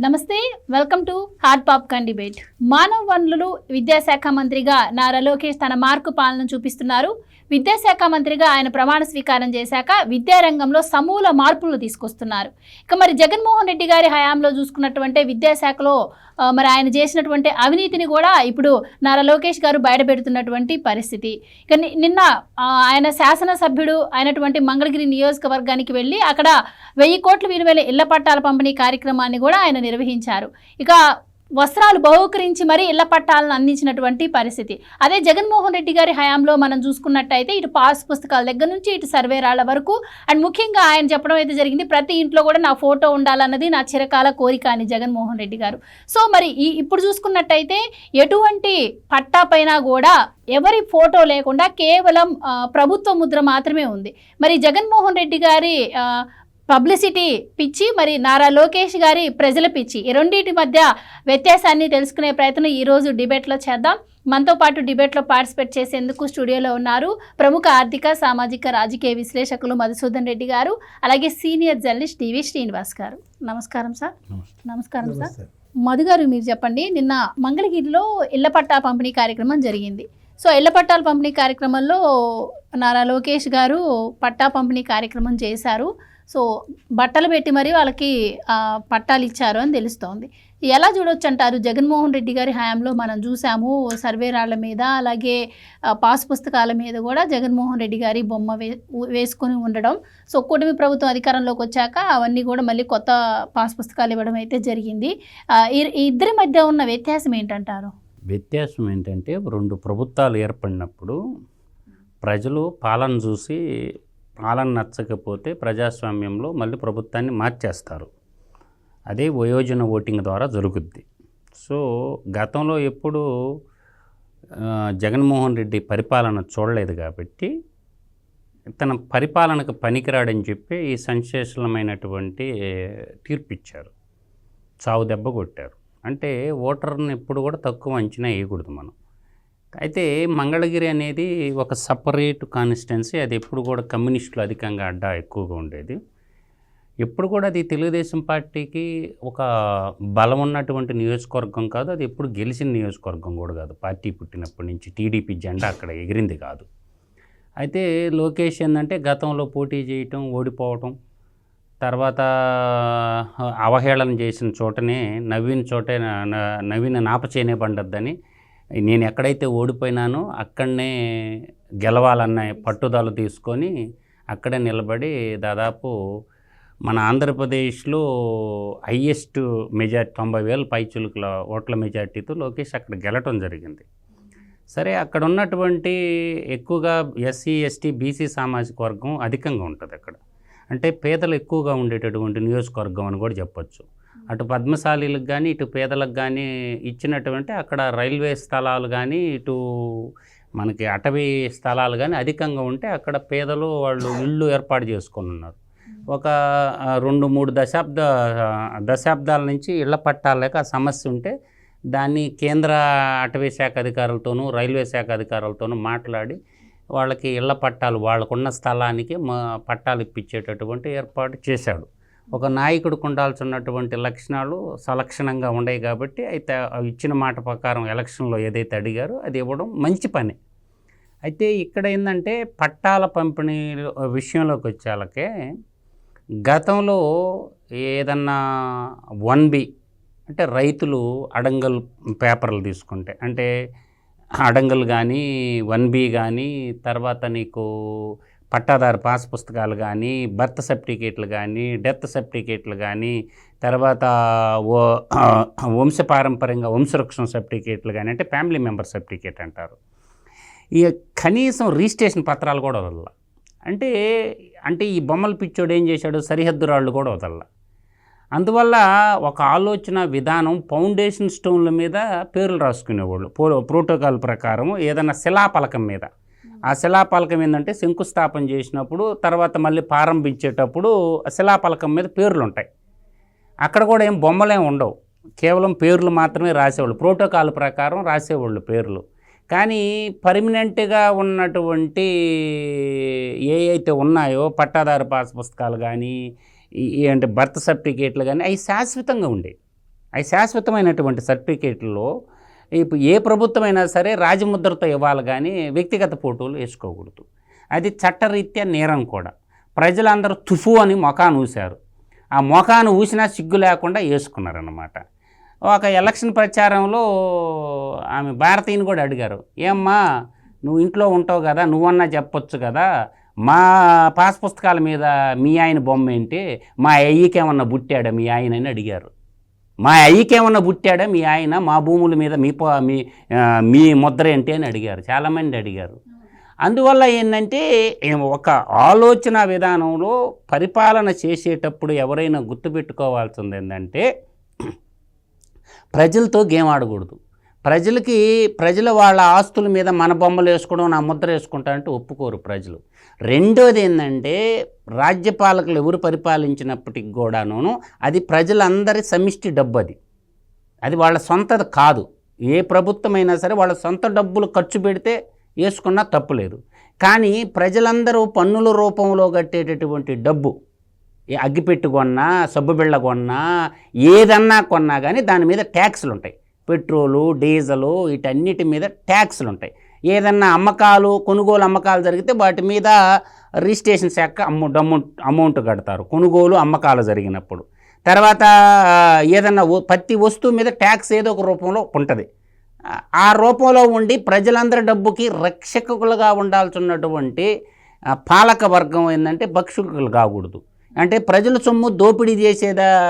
నమస్తే, welcome to hot popcorn debate. మానవ వనరులు విద్యాశాఖ మంత్రిగా నారా లోకేష్ తన మార్కు పాలన చూపిస్తున్నారు. విద్యాశాఖ మంత్రిగా ఆయన ప్రమాణ స్వీకారం చేశాక విద్యారంగంలో సమూల మార్పులు తీసుకొస్తున్నారు. ఇక మరి జగన్మోహన్ రెడ్డి గారి హయాంలో చూసుకున్నటువంటి విద్యాశాఖలో మరి ఆయన చేసినటువంటి అవినీతిని కూడా ఇప్పుడు నారా లోకేష్ గారు బయటపెడుతున్నటువంటి పరిస్థితి. ఇక నిన్న ఆయన శాసనసభ్యుడు అయినటువంటి మంగళగిరి నియోజకవర్గానికి వెళ్ళి అక్కడ 1000 కోట్ల విలువైన ఇళ్ల పట్టాల పంపిణీ కార్యక్రమాన్ని కూడా ఆయన నిర్వహించారు. ఇక వస్త్రాలు బహూకరించి మరీ ఇళ్ల పట్టాలను అందించినటువంటి పరిస్థితి. అదే జగన్మోహన్ రెడ్డి గారి హయాంలో మనం చూసుకున్నట్టయితే ఇటు పాస్ పుస్తకాల దగ్గర నుంచి ఇటు సర్వేరాళ్ల వరకు అండ్ ముఖ్యంగా ఆయన చెప్పడం అయితే జరిగింది, ప్రతి ఇంట్లో కూడా నా ఫోటో ఉండాలన్నది నా చిరకాల కోరిక అని జగన్మోహన్ రెడ్డి గారు. సో మరి ఇప్పుడు చూసుకున్నట్టయితే ఎటువంటి పట్టా పైన కూడా ఎవరి ఫోటో లేకుండా కేవలం ప్రభుత్వ ముద్ర మాత్రమే ఉంది. మరి జగన్మోహన్ రెడ్డి గారి పబ్లిసిటీ పిచ్చి, మరి నారా లోకేష్ గారి ప్రజల పిచ్చి, ఈ రెండింటి మధ్య వ్యత్యాసాన్ని తెలుసుకునే ప్రయత్నం ఈరోజు డిబేట్లో చేద్దాం. మనతో పాటు డిబేట్లో పార్టిసిపేట్ చేసేందుకు స్టూడియోలో ఉన్నారు ప్రముఖ ఆర్థిక సామాజిక రాజకీయ విశ్లేషకులు మధుసూదన్ రెడ్డి గారు, అలాగే సీనియర్ జర్నలిస్ట్ టీవీ శ్రీనివాస్ గారు. నమస్కారం సార్. నమస్కారం సార్. మధు గారు, మీరు చెప్పండి, నిన్న మంగళగిరిలో ఇళ్ల పట్టా పంపిణీ కార్యక్రమం జరిగింది. సో ఇళ్ల పట్టాల పంపిణీ కార్యక్రమంలో నారా లోకేష్ గారు పట్టా పంపిణీ కార్యక్రమం చేశారు. సో బట్టలు పెట్టి మరీ వాళ్ళకి పట్టాలు ఇచ్చారు అని తెలుస్తోంది. ఎలా చూడొచ్చు అంటారు? జగన్మోహన్ రెడ్డి గారి హయాంలో మనం చూసాము సర్వేరాళ్ల మీద, అలాగే పాస్ పుస్తకాల మీద కూడా జగన్మోహన్ రెడ్డి గారి బొమ్మ వేసుకొని ఉండడం. సో కూటమి ప్రభుత్వం అధికారంలోకి వచ్చాక అవన్నీ కూడా మళ్ళీ కొత్త పాస్ పుస్తకాలు ఇవ్వడం అయితే జరిగింది. ఈ ఇద్దరి మధ్య ఉన్న వ్యత్యాసం ఏంటంటారు? వ్యత్యాసం ఏంటంటే, రెండు ప్రభుత్వాలు ఏర్పడినప్పుడు ప్రజలు పాలన చూసి పాలన నచ్చకపోతే ప్రజాస్వామ్యంలో మళ్ళీ ప్రభుత్వాన్ని మార్చేస్తారు. అదే వయోజన ఓటింగ్ ద్వారా జరుగుద్ది. సో గతంలో ఎప్పుడు జగన్మోహన్ రెడ్డి పరిపాలన చూడలేదు కాబట్టి తన పరిపాలనకు పనికిరాడని చెప్పి ఈ సంశేషణమైనటువంటి తీర్పు ఇచ్చారు, చావు దెబ్బ కొట్టారు. అంటే ఓటర్ని ఎప్పుడు కూడా తక్కువ అంచనా వేయకూడదు మనం. అయితే మంగళగిరి అనేది ఒక సపరేట్ కాన్స్టిట్యున్సీ, అది ఎప్పుడు కూడా కమ్యూనిస్టులు అధికంగా అడ్డా ఎక్కువగా ఉండేది. ఎప్పుడు కూడా అది తెలుగుదేశం పార్టీకి ఒక బలం ఉన్నటువంటి నియోజకవర్గం కాదు, అది ఎప్పుడు గెలిచిన నియోజకవర్గం కూడా కాదు. పార్టీ పుట్టినప్పటి నుంచి టీడీపీ జెండా అక్కడ ఎగిరింది కాదు. అయితే లోకేష్ ఏంటంటే గతంలో పోటీ చేయటం, ఓడిపోవటం, తర్వాత అవహేళన చేసిన చోటనే నవీన్ నాపచేనే పండద్దని, నేను ఎక్కడైతే ఓడిపోయినానో అక్కడనే గెలవాలన్న పట్టుదల తీసుకొని అక్కడే నిలబడి దాదాపు మన ఆంధ్రప్రదేశ్లో హైయెస్ట్ మెజార్టీ 90,000 పైచులుకుల ఓట్ల మెజార్టీతో లోకేష్ అక్కడ గెలటం జరిగింది. సరే, అక్కడ ఉన్నటువంటి ఎక్కువగా ఎస్సీ ఎస్టీ బీసీ సామాజిక వర్గం అధికంగా ఉంటుంది అక్కడ. అంటే పేదలు ఎక్కువగా ఉండేటటువంటి నియోజకవర్గం అని కూడా చెప్పచ్చు. అటు పద్మశాలీలకు కానీ ఇటు పేదలకు కానీ ఇచ్చినటువంటి అక్కడ రైల్వే స్థలాలు కానీ ఇటు మనకి అటవీ స్థలాలు కానీ అధికంగా ఉంటే అక్కడ పేదలు వాళ్ళు ఇళ్ళు ఏర్పాటు చేసుకొని ఉన్నారు. ఒక 2-3 దశాబ్దాల నుంచి ఇళ్ల పట్టాలేక ఆ సమస్య ఉంటే దాన్ని కేంద్ర అటవీ శాఖ అధికారులతోనూ రైల్వే శాఖ అధికారులతోనూ మాట్లాడి వాళ్ళకి ఇళ్ల పట్టాలు, వాళ్ళకున్న స్థలానికి పట్టాలు ఇప్పించేటటువంటి ఏర్పాటు చేశాడు. ఒక నాయకుడికి ఉండాల్సినటువంటి లక్షణాలు సలక్షణంగా ఉన్నాయి కాబట్టి అయితే ఇచ్చిన మాట ప్రకారం ఎలక్షన్లో ఏదైతే అడిగారో అది ఇవ్వడం మంచి పని. అయితే ఇక్కడ ఏంటంటే పట్టాల పంపిణీ విషయంలోకి వచ్చేళ్ళకే గతంలో ఏదన్నా 1B అంటే రైతులు అడంగల్ పేపర్లు తీసుకుంటే, అంటే అడంగల్ కానీ 1B కానీ, తర్వాత నీకు పట్టాదారు పాస్ పుస్తకాలు కానీ, బర్త్ సర్టిఫికేట్లు కానీ, డెత్ సర్టిఫికేట్లు కానీ, తర్వాత వంశపారంపర్యంగా వంశవృక్షం సర్టిఫికేట్లు కానీ, అంటే ఫ్యామిలీ మెంబర్ సర్టిఫికేట్ అంటారు. ఇక కనీసం రిజిస్ట్రేషన్ పత్రాలు కూడా వదల. అంటే ఈ బొమ్మల పిచ్చోడు ఏం చేశాడు, సరిహద్దు రాళ్ళు కూడా వదల. అందువల్ల ఒక ఆలోచన విధానం, ఫౌండేషన్ స్టోన్ల మీద పేర్లు రాసుకునేవాళ్ళు ప్రోటోకాల్ ప్రకారం. ఏదైనా శిలాపలకం మీద, ఆ శిలాపలకం ఏంటంటే శంకుస్థాపన చేసినప్పుడు తర్వాత మళ్ళీ ప్రారంభించేటప్పుడు శిలాపలకం మీద పేర్లు ఉంటాయి. అక్కడ కూడా ఏం బొమ్మలేం ఉండవు, కేవలం పేర్లు మాత్రమే రాసేవాళ్ళు, ప్రోటోకాల్ ప్రకారం రాసేవాళ్ళు పేర్లు. కానీ పర్మనెంట్గా ఉన్నటువంటి ఏ అయితే ఉన్నాయో పట్టాదారు పాస్ పుస్తకాలు కానీ అంటే బర్త్ సర్టిఫికేట్లు కానీ అవి శాశ్వతంగా ఉండేవి. అవి శాశ్వతమైనటువంటి సర్టిఫికేట్లో ఇప్పుడు ఏ ప్రభుత్వమైనా సరే రాజముద్రతో ఇవ్వాలి కానీ వ్యక్తిగత ఫోటోలు వేసుకోకూడదు. అది చట్టరీత్యా నేరం కూడా. ప్రజలందరూ తుఫు అని మొఖాన్ని ఊశారు. ఆ మొఖాన్ని ఊసినా సిగ్గు లేకుండా వేసుకున్నారన్నమాట. ఒక ఎలక్షన్ ప్రచారంలో ఆమె భారతీయని కూడా అడిగారు, ఏమ్మా నువ్వు ఇంట్లో ఉంటావు కదా, నువ్వన్నా చెప్పొచ్చు కదా, మా పాస్ పుస్తకాల మీద మీ ఆయన బొమ్మ ఏంటి, మా అయ్యకేమన్నా పుట్టాడా మీ ఆయన అని అడిగారు. మా అయ్యకేమన్నా పుట్టాడా మీ ఆయన, మా భూముల మీద మీ ముద్ర ఏంటి అని అడిగారు, చాలామంది అడిగారు. అందువల్ల ఏంటంటే ఒక ఆలోచన విధానంలో పరిపాలన చేసేటప్పుడు ఎవరైనా గుర్తుపెట్టుకోవాల్సింది ఏంటంటే ప్రజలతో గేమ్ ఆడకూడదు. ప్రజలు వాళ్ళ ఆస్తుల మీద మన బొమ్మలు వేసుకోవడం, నా ముద్ర వేసుకుంటారంటే ఒప్పుకోరు ప్రజలు. రెండోది ఏంటంటే రాజ్యపాలకులు ఎవరు పరిపాలించినప్పటికి కూడాను అది ప్రజలందరి సమిష్టి డబ్బు. అది వాళ్ళ సొంతది కాదు. ఏ ప్రభుత్వమైనా సరే వాళ్ళ సొంత డబ్బులు ఖర్చు పెడితే వేసుకున్నా తప్పులేదు. కానీ ప్రజలందరూ పన్నుల రూపంలో కట్టేటటువంటి డబ్బు, అగ్గిపెట్టు కొన్నా, సబ్బుబిళ్ళ కొన్నా, ఏదన్నా కొన్నా కానీ దాని మీద ట్యాక్సులు ఉంటాయి. పెట్రోలు, డీజలు వీటన్నిటి మీద ట్యాక్సులు ఉంటాయి. ఏదన్నా కొనుగోలు అమ్మకాలు జరిగితే వాటి మీద రిజిస్ట్రేషన్ శాఖ అమౌంట్ కడతారు కొనుగోలు అమ్మకాలు జరిగినప్పుడు. తర్వాత ఏదన్నా ప్రతి వస్తువు మీద ట్యాక్స్ ఏదో ఒక రూపంలో ఉంటుంది. ఆ రూపంలో ఉండి ప్రజలందరి డబ్బుకి రక్షకులుగా ఉండాల్సినటువంటి పాలక వర్గం ఏంటంటే భక్షకులు కాకూడదు. అంటే ప్రజల సొమ్ము దోపిడీ చేసే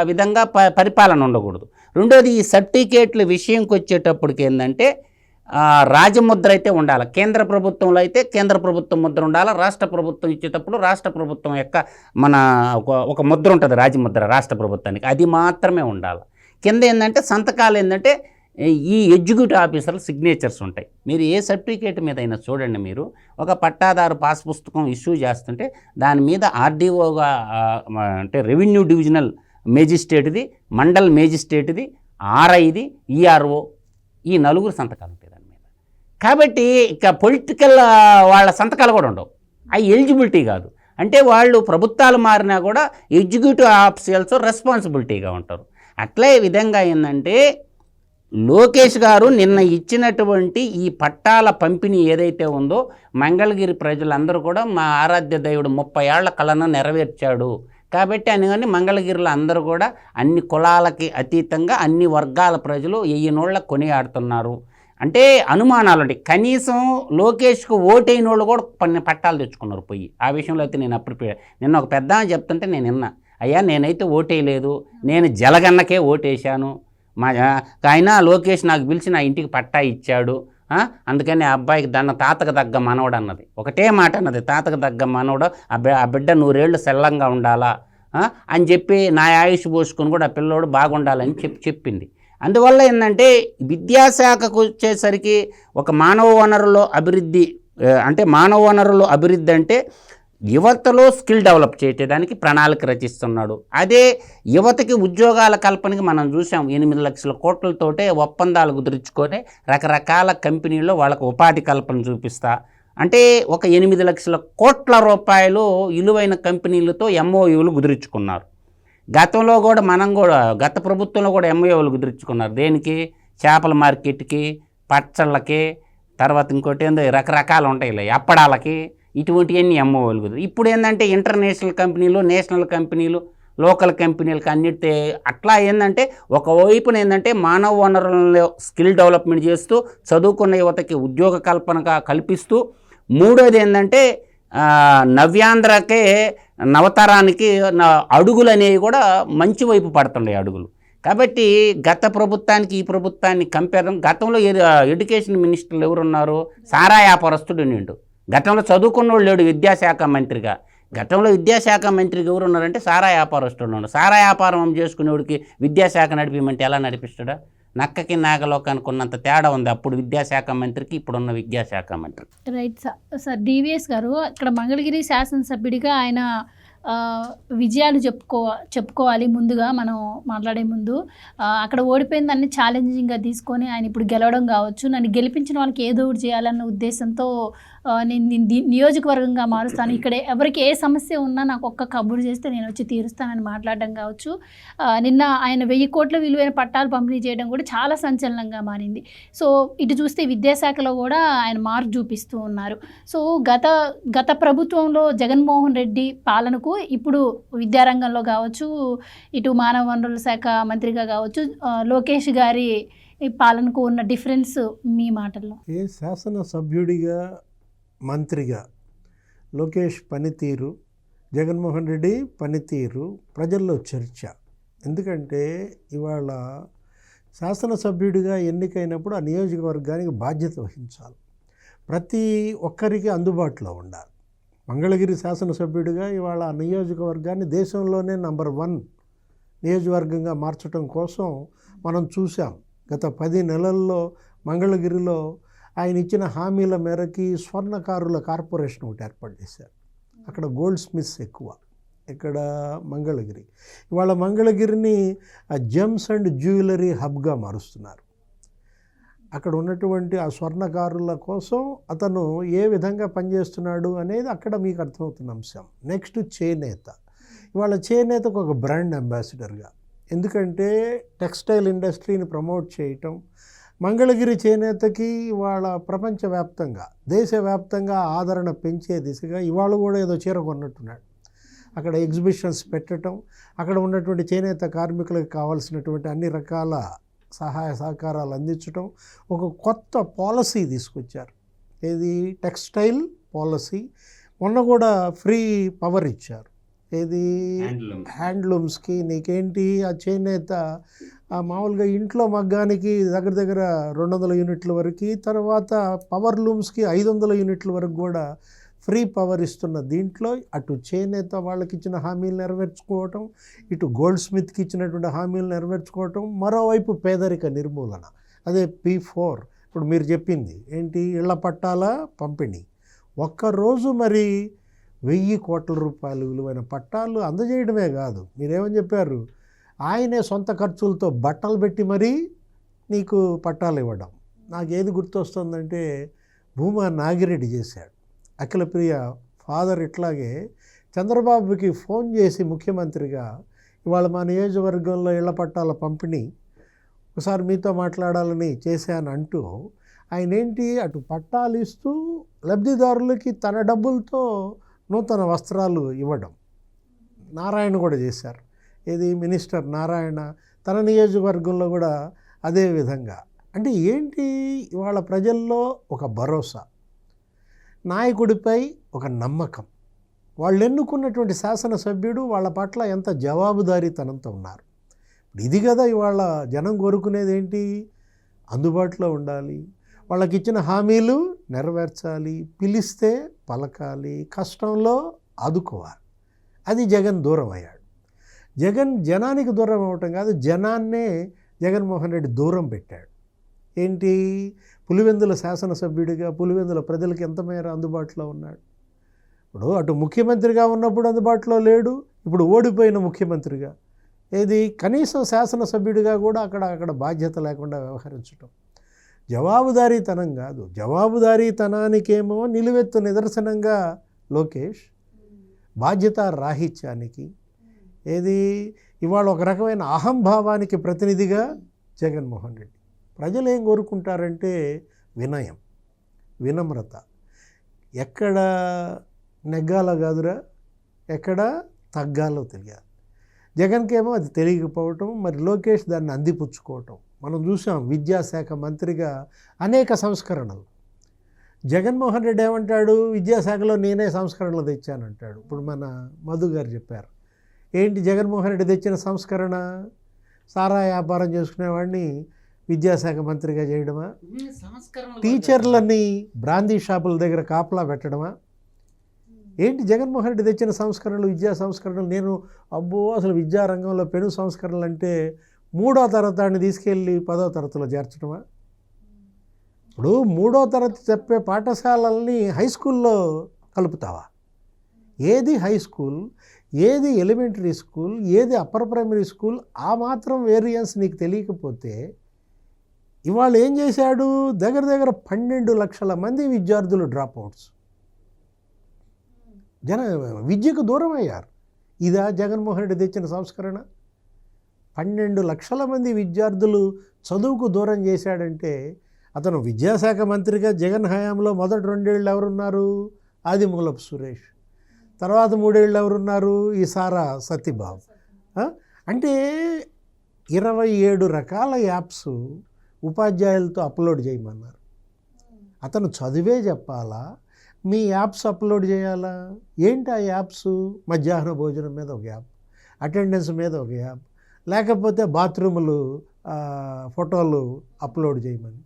విధంగా పరిపాలన ఉండకూడదు. రెండోది ఈ సర్టిఫికేట్ల విషయంకి వచ్చేటప్పటికి ఏంటంటే రాజముద్ర అయితే ఉండాలి. కేంద్ర ప్రభుత్వంలో అయితే కేంద్ర ప్రభుత్వం ముద్ర ఉండాలి. రాష్ట్ర ప్రభుత్వం ఇచ్చేటప్పుడు రాష్ట్ర ప్రభుత్వం యొక్క ఒక ముద్ర ఉంటుంది, రాజముద్ర రాష్ట్ర ప్రభుత్వానికి, అది మాత్రమే ఉండాలి. కింద ఏంటంటే సంతకాలు ఏంటంటే ఈ ఎగ్జిక్యూటివ్ ఆఫీసర్లు సిగ్నేచర్స్ ఉంటాయి. మీరు ఏ సర్టిఫికేట్ మీద అయినా చూడండి, మీరు ఒక పట్టాదారు పాస్ పుస్తకం ఇష్యూ చేస్తుంటే దాని మీద ఆర్డీఓగా అంటే రెవెన్యూ డివిజనల్ మేజిస్ట్రేట్ది, మండల్ మేజిస్ట్రేట్ది, ఆర్ఐది, ఈఆర్ఓ, ఈ 4 సంతకాలు ఉంటాయి దాని మీద. కాబట్టి ఇక పొలిటికల్ వాళ్ళ సంతకాలు కూడా ఉండవు. అవి ఎలిజిబిలిటీ కాదు. అంటే వాళ్ళు ప్రభుత్వాలు మారినా కూడా ఎగ్జిక్యూటివ్ ఆఫీసర్స్ రెస్పాన్సిబిలిటీగా ఉంటారు. అట్లే విధంగా ఏంటంటే లోకేష్ గారు నిన్న ఇచ్చినటువంటి ఈ పట్టాల పంపిణీ ఏదైతే ఉందో మంగళగిరి ప్రజలందరూ కూడా మా ఆరాధ్య దేవుడు 30 ఏళ్ల కళను నెరవేర్చాడు కాబట్టి అని మంగళగిరిలో అందరూ కూడా అన్ని కులాలకి అతీతంగా అన్ని వర్గాల ప్రజలు 1000 నోళ్ళ కొనియాడుతున్నారు. అంటే అనుమానాలు ఉంటాయి. కనీసం లోకేష్కు ఓటైన వాళ్ళు కూడా కొన్ని పట్టాలు తెచ్చుకున్నారు పోయి. ఆ విషయంలో అయితే నేను నిన్న ఒక పెద్ద చెప్తుంటే నేను విన్నా, అయ్యా నేనైతే ఓటేయలేదు, నేను జలగన్నకే ఓటేశాను, అయినా లోకేష్ నాకు పిలిచి నా ఇంటికి పట్టా ఇచ్చాడు, అందుకని ఆ అబ్బాయికి తాతకు తగ్గ మనవడు అన్నది. ఒకటే మాట అన్నది, తాతకు తగ్గ మనవడు, ఆ బిడ్డ 100 ఏళ్ళు సెల్లంగా ఉండాలా అని చెప్పి నా ఆయుష్ పోసుకొని కూడా ఆ పిల్లోడు బాగుండాలని చెప్పింది. అందువల్ల ఏంటంటే విద్యాశాఖకు వచ్చేసరికి ఒక మానవ వనరుల అభివృద్ధి అంటే యువతలో స్కిల్ డెవలప్ చేయడానికి ప్రణాళిక రచిస్తున్నాడు. అదే యువతకి ఉద్యోగాల కల్పనకి మనం చూసాం 8 లక్షల కోట్లతోటే ఒప్పందాలు కుదుర్చుకొని రకరకాల కంపెనీల్లో వాళ్ళకు ఉపాధి కల్పన చూపిస్తా అంటే ఒక 8 లక్షల కోట్ల రూపాయలు విలువైన కంపెనీలతో ఎంఓయూలు కుదుర్చుకున్నారు. గతంలో కూడా గత ప్రభుత్వంలో కూడా ఎంఓయూలు కుదుర్చుకున్నారు. దేనికి? చేపల మార్కెట్కి, పచ్చళ్ళకి, తర్వాత ఇంకోటి ఏందో రకరకాలు ఉంటాయి అప్పడాలకి, ఇటువంటివన్నీ ఎంఓయూలు కుదురు. ఇప్పుడు ఏంటంటే ఇంటర్నేషనల్ కంపెనీలు, నేషనల్ కంపెనీలు, లోకల్ కంపెనీలకు అన్నిటి అట్లా ఏంటంటే ఒకవైపున ఏంటంటే మానవ వనరులలో స్కిల్ డెవలప్మెంట్ చేస్తూ చదువుకున్న యువతకి ఉద్యోగ కల్పనగా కల్పిస్తూ, మూడోది ఏంటంటే నవతరానికి అడుగులు అనేవి కూడా మంచి వైపు పడుతుండే అడుగులు. కాబట్టి గత ప్రభుత్వానికి ఈ ప్రభుత్వాన్ని కంపేర్, గతంలో ఎడ్యుకేషన్ మినిస్టర్లు ఎవరున్నారు? సారా వ్యాపారస్తుడు నిండు. గతంలో చదువుకున్నోళ్ళు లేడు విద్యాశాఖ మంత్రిగా. గతంలో విద్యాశాఖ మంత్రికి ఎవరు ఉన్నారంటే సారా వ్యాపారస్తుడు ఉన్నాడు. సారా వ్యాపారం చేసుకునేవాడికి విద్యాశాఖ నడిపిమంటే ఎలా నడిపిస్తాడా? నక్కకి నాగలోకానికి ఉన్నంత తేడా ఉంది అప్పుడు విద్యాశాఖ మంత్రికి, ఇప్పుడున్న విద్యాశాఖ మంత్రి. Right sir. డివిఎస్ గారు ఇక్కడ మంగళగిరి శాసనసభ్యుడిగా ఆయన విజయాలు చెప్పుకోవాలి ముందుగా మనం మాట్లాడే ముందు. అక్కడ ఓడిపోయిన దాన్ని ఛాలెంజింగ్గా తీసుకొని ఆయన ఇప్పుడు గెలవడం కావచ్చు, నన్ను గెలిపించిన వాళ్ళకి ఏదో ఒకటి చేయాలన్న ఉద్దేశంతో నేను నియోజకవర్గంగా మారుస్తాను, ఇక్కడ ఎవరికి ఏ సమస్య ఉన్నా నాకు ఒక్క కబురు చేస్తే నేను వచ్చి తీరుస్తానని మాట్లాడడం కావచ్చు. నిన్న ఆయన 1000 కోట్ల విలువైన పట్టాలు పంపిణీ చేయడం కూడా చాలా సంచలనంగా మారింది. సో ఇటు చూస్తే విద్యాశాఖలో కూడా ఆయన మార్పు చూపిస్తూ ఉన్నారు. సో గత ప్రభుత్వంలో జగన్మోహన్ రెడ్డి పాలనకు ఇప్పుడు విద్యారంగంలో కావచ్చు, ఇటు మానవ వనరుల శాఖ మంత్రిగా కావచ్చు, లోకేష్ గారి పాలనకు ఉన్న డిఫరెన్స్ మీ మాటల్లో? ఏ శాసనసభ్యుడిగా మంత్రిగా లోకేష్ పనితీరు, జగన్మోహన్ రెడ్డి పనితీరు ప్రజల్లో చర్చ. ఎందుకంటే ఇవాళ శాసనసభ్యుడిగా ఎన్నికైనప్పుడు ఆ నియోజకవర్గానికి బాధ్యత వహించాలి, ప్రతి ఒక్కరికి అందుబాటులో ఉండాలి. మంగళగిరి శాసనసభ్యుడిగా ఇవాళ ఆ నియోజకవర్గాన్ని దేశంలోనే నంబర్ 1 నియోజకవర్గంగా మార్చడం కోసం మనం చూసాం. గత 10 నెలల్లో మంగళగిరిలో ఆయన ఇచ్చిన హామీల మేరకి స్వర్ణకారుల కార్పొరేషన్ ఒకటి ఏర్పాటు చేశారు. అక్కడ గోల్డ్ స్మిత్స్ ఎక్కువ, ఇక్కడ మంగళగిరి. ఇవాళ మంగళగిరిని జెమ్స్ అండ్ జ్యువెలరీ హబ్గా మారుస్తున్నారు. అక్కడ ఉన్నటువంటి ఆ స్వర్ణకారుల కోసం అతను ఏ విధంగా పనిచేస్తున్నాడు అనేది అక్కడ మీకు అర్థమవుతున్న అంశం. నెక్స్ట్ చేనేత. ఇవాళ చేనేతకు ఒక బ్రాండ్ అంబాసిడర్గా, ఎందుకంటే టెక్స్టైల్ ఇండస్ట్రీని ప్రమోట్ చేయటం, మంగళగిరి చేనేతకి ఇవాళ ప్రపంచవ్యాప్తంగా దేశవ్యాప్తంగా ఆదరణ పెంచే దిశగా ఇవాళ కూడా ఏదో చీర కొన్నట్టున్నాడు. అక్కడ ఎగ్జిబిషన్స్ పెట్టడం, అక్కడ ఉన్నటువంటి చేనేత కార్మికులకు కావాల్సినటువంటి అన్ని రకాల సహాయ సహకారాలు అందించడం, ఒక కొత్త పాలసీ తీసుకొచ్చారు. ఏది టెక్స్టైల్ పాలసీ. మొన్న కూడా ఫ్రీ పవర్ ఇచ్చారు. ఏది హ్యాండ్లూమ్స్కి. నీకేంటి ఆ చేనేత మామూలుగా ఇంట్లో మగ్గానికి దగ్గర దగ్గర 200 యూనిట్ల వరకు, తర్వాత పవర్ లూమ్స్కి 500 యూనిట్ల వరకు కూడా ఫ్రీ పవర్ ఇస్తున్న దీంట్లో అటు చేనేత వాళ్ళకి ఇచ్చిన హామీలు నెరవేర్చుకోవటం, ఇటు గోల్డ్ స్మిత్కి ఇచ్చినటువంటి హామీలు నెరవేర్చుకోవటం, మరోవైపు పేదరిక నిర్మూలన. అదే P4. ఇప్పుడు మీరు చెప్పింది ఏంటి, ఇళ్ల పట్టాల పంపిణీ. ఒక్కరోజు మరి 1000 కోట్ల రూపాయలు విలువైన పట్టాలు అందజేయడమే కాదు, మీరేమని చెప్పారు, ఆయనే సొంత ఖర్చులతో బట్టలు పెట్టి మరీ నీకు పట్టాలు ఇవ్వడం. నాకు ఏది గుర్తొస్తుందంటే భూమా నాగిరెడ్డి చేశాడు. అఖిలప్రియ ఫాదర్ ఇట్లాగే చంద్రబాబుకి ఫోన్ చేసి ముఖ్యమంత్రిగా ఇవాళ మా నియోజకవర్గంలో ఇళ్ల పట్టాల పంపిణీ ఒకసారి మీతో మాట్లాడాలని చేశాను అంటూ ఆయన ఏంటి అటు పట్టాలు ఇస్తూ లబ్ధిదారులకి తన డబ్బులతో నూతన వస్త్రాలు ఇవ్వడం. నారాయణ కూడా చేశారు. ఏది మినిస్టర్ నారాయణ తన నియోజకవర్గంలో కూడా అదే విధంగా. అంటే ఏంటి, ఇవాళ ప్రజల్లో ఒక భరోసా, నాయకుడిపై ఒక నమ్మకం, వాళ్ళు ఎన్నుకున్నటువంటి శాసనసభ్యుడు వాళ్ళ పట్ల ఎంత జవాబుదారీతనంతో ఉన్నారు. ఇది కదా ఇవాళ జనం కోరుకునేది ఏంటి, అందుబాటులో ఉండాలి, వాళ్ళకి ఇచ్చిన హామీలు నెరవేర్చాలి, పిలిస్తే పలకాలి, కష్టంలో ఆదుకోవాలి. అది జగన్ దూరం అయ్యాడు. జగన్ జనానికి దూరం అవ్వటం కాదు, జనాన్నే జగన్మోహన్ రెడ్డి దూరం పెట్టాడు. ఏంటి, పులివెందుల శాసనసభ్యుడిగా పులివెందుల ప్రజలకు ఎంత మేర అందుబాటులో ఉన్నాడు. ఇప్పుడు అటు ముఖ్యమంత్రిగా ఉన్నప్పుడు అందుబాటులో లేడు, ఇప్పుడు ఓడిపోయిన ముఖ్యమంత్రిగా ఏది కనీసం శాసనసభ్యుడిగా కూడా అక్కడ బాధ్యత లేకుండా వ్యవహరించడం జవాబుదారీతనం కాదు. జవాబుదారీతనానికేమో నిలువెత్తు నిదర్శనంగా లోకేష్, బాధ్యత రాహిత్యానికి ఏది ఇవాళ ఒక రకమైన అహంభావానికి ప్రతినిధిగా జగన్మోహన్ రెడ్డి. ప్రజలు ఏం కోరుకుంటారంటే వినయం, వినమ్రత. ఎక్కడ నెగ్గాలో కాదురా, ఎక్కడ తగ్గాలో తెలియాలి. జగన్కేమో అది తెలియకపోవటం, మరి లోకేష్ దాన్ని అందిపుచ్చుకోవటం. మనం చూసాం విద్యాశాఖ మంత్రిగా అనేక సంస్కరణలు. జగన్మోహన్ రెడ్డి ఏమంటాడు, విద్యాశాఖలో నేనే సంస్కరణలు తెచ్చానంటాడు. ఇప్పుడు మన మధు గారు చెప్పారు. ఏంటి జగన్మోహన్ రెడ్డి తెచ్చిన సంస్కరణ, సారా వ్యాపారం చేసుకునేవాడిని విద్యాశాఖ మంత్రిగా చేయడమా, టీచర్లని బ్రాందీ షాపుల దగ్గర కాపలా పెట్టడమా, ఏంటి జగన్మోహన్ రెడ్డి తెచ్చిన సంస్కరణలు, విద్యా సంస్కరణలు? నేను అసలు విద్యారంగంలో పెను సంస్కరణలు అంటే 3వ తరగతిని తీసుకెళ్ళి 10వ తరగతిలో చేర్చడమా? ఇప్పుడు 3వ తరగతి చెప్పే పాఠశాలల్ని హై స్కూల్లో కలుపుతావా? ఏది హై స్కూల్, ఏది ఎలిమెంటరీ స్కూల్, ఏది అప్పర్ ప్రైమరీ స్కూల్, ఆ మాత్రం వేరియన్స్ నీకు తెలియకపోతే ఇవాళ ఏం చేశాడు? దగ్గర దగ్గర 12 లక్షల మంది విద్యార్థులు డ్రాప్అవుట్స్, విద్యకు దూరం అయ్యారు. ఇదా జగన్మోహన్ రెడ్డి తెచ్చిన సంస్కరణ? 12 లక్షల మంది విద్యార్థులు చదువుకు దూరం చేశాడంటే అతను విద్యాశాఖ మంత్రిగా జగన్ హయాంలో మొదటి 2 ఏళ్ళు ఎవరున్నారు? ఆదిమూలపు సురేష్. తర్వాత 3 ఏళ్ళు ఎవరున్నారు? ఈ సారా సత్యబాబు. అంటే 27 రకాల యాప్స్ ఉపాధ్యాయులతో అప్లోడ్ చేయమన్నారు. అతను చదివే చెప్పాలా, మీ యాప్స్ అప్లోడ్ చేయాలా? ఏంటి ఆ యాప్స్? మధ్యాహ్న భోజనం మీద ఒక యాప్, అటెండెన్స్ మీద ఒక యాప్, లేకపోతే బాత్రూములు ఫోటోలు అప్లోడ్ చేయమని.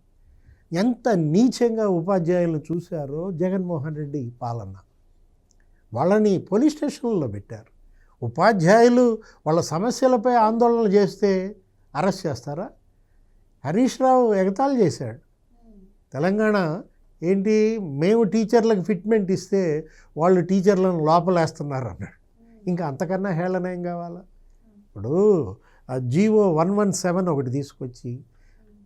ఎంత నీచంగా ఉపాధ్యాయులను చూశారో జగన్మోహన్ రెడ్డి పాలన. వాళ్ళని పోలీస్ స్టేషన్లలో పెట్టారు. ఉపాధ్యాయులు వాళ్ళ సమస్యలపై ఆందోళనలు చేస్తే అరెస్ట్ చేస్తారా? హరీష్ రావు ఎగతాళి చేశాడు. తెలంగాణ ఏంటి, మేము టీచర్లకు ఫిట్మెంట్ ఇస్తే వాళ్ళు టీచర్లను లోపలేస్తున్నారు అన్నాడు. ఇంకా అంతకన్నా హేళన ఏం కావాలా? ఇప్పుడు జీవో 117 ఒకటి తీసుకొచ్చి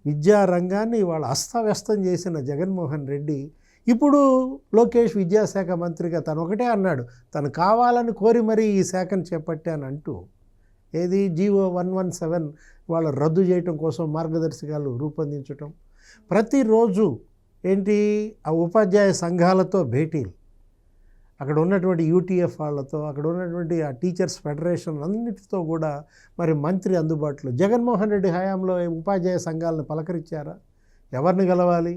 విద్యారంగాన్ని వాళ్ళ అస్తవ్యస్తం చేసిన జగన్మోహన్ రెడ్డి ఇప్పుడు లోకేష్ విద్యాశాఖ మంత్రిగా తను ఒకటే అన్నాడు, తను కావాలని కోరి మరీ ఈ శాఖను చేపట్టానంటూ. ఏది జీవో 117 వాళ్ళు రద్దు చేయటం కోసం మార్గదర్శకాలు రూపొందించటం. ప్రతిరోజు ఏంటి ఆ ఉపాధ్యాయ సంఘాలతో భేటీలు, అక్కడ ఉన్నటువంటి యూటీఎఫ్ వాళ్ళతో, అక్కడ ఉన్నటువంటి ఆ టీచర్స్ ఫెడరేషన్ అన్నిటితో కూడా మరి మంత్రి అందుబాటులో. జగన్మోహన్ రెడ్డి హయాంలో ఉపాధ్యాయ సంఘాలను పలకరించారా? ఎవరిని కలవాలి?